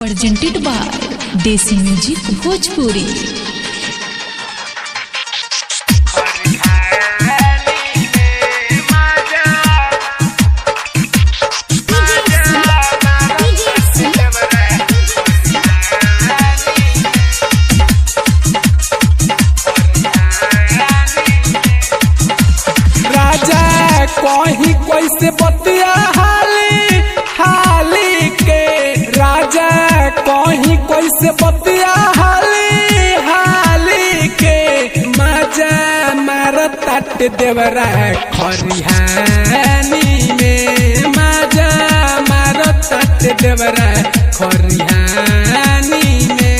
presented by Desi Music Bhojpuri। कहीं कैसे बतिया हाली हाली के राजा कहीं कैसे बतिया हाली हाली के मजा मारत ताट देवरा खरिहानी में मजा मारत ताट देवरा खरिहानी में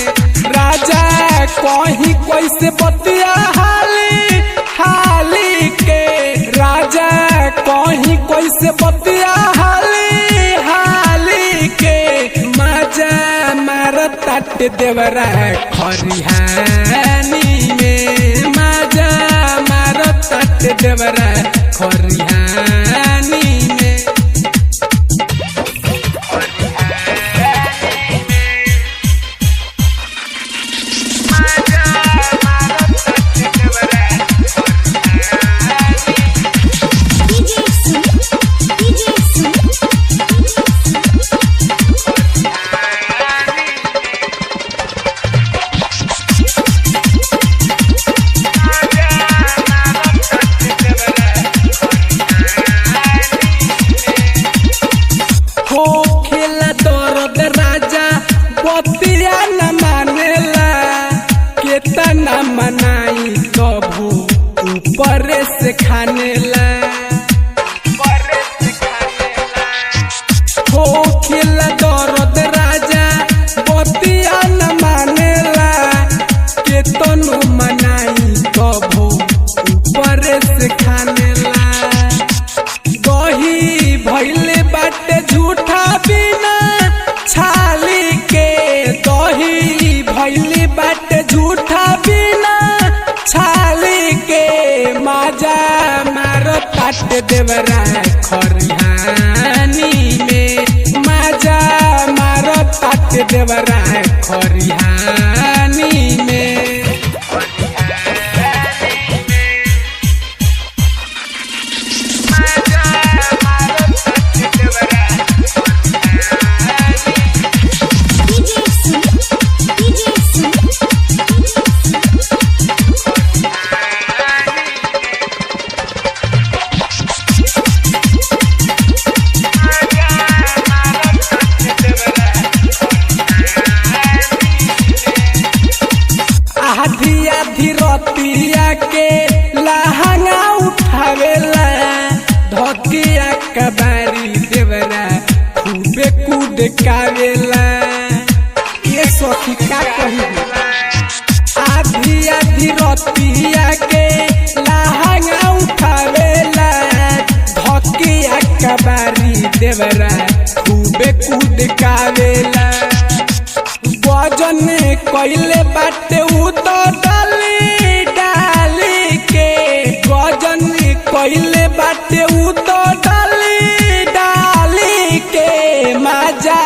राजा कहीं कैसे बतिया हाली हाली के राजा कहीं कैसे बतिया हाली हाली के मजा मारत ताट देवरा खरिहानी में मजा मारत ताट देवरा खरिहानी में। बतिया न मानेला केतना मनाई कभू ऊपर से खानेला हो खेला दर्द राजा बतिया न मानेला केतनो मनाई कभू ऊपर से खानेला दही भइले बाटे झूठा बिना छाली के दही भइली बाटे झूठा बिना छाली के मजा मारत ताट देवरा खरिहानी में मजा मारत ताट देवरा खरिहानी में। आधी आधी रतिया के लहंगा उठावेला धकिया कबारी देवरा खूबे कूद कावेला ये सखी का कही आधी आधी रतिया के लहंगा उठावेला धकिया कबारी देवरा खूबे कूद कावेला वजन कैले बाटे उ तो डाली डाली के वजन कैले बाटे उ तो डाली डाली के मजा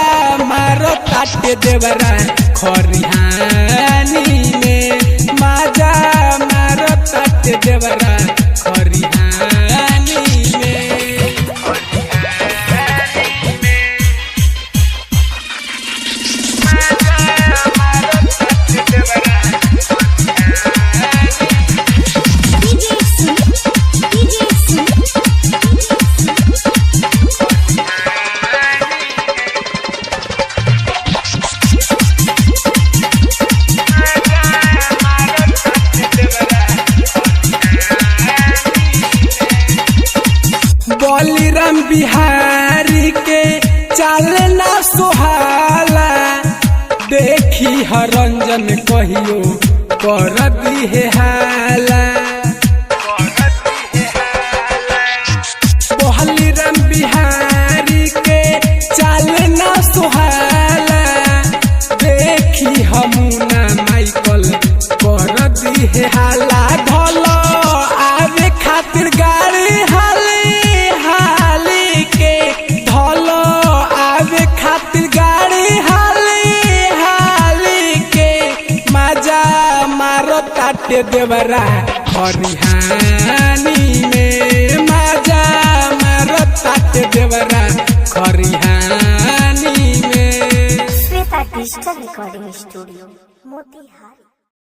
मारत ताट देवरा खरिहानी में मजा मारत ताट देवरा खरिहानी में। बलिराम बिहारी के चालना सुहाला देखी हरंजन कहियो कर दिहे हाला बलिराम बिहारी के चालना सुहाला देखी हमुना माइकल कर दिहे हाला धलो आवे खातिर गाड़ी हाली हाली के धलो आवे खातिर गाड़ी हाली ताटे देवरा खरिहानी में मजा मारो ताटे देवरा खरिहानी में। Shweta digital recording studio Motihari.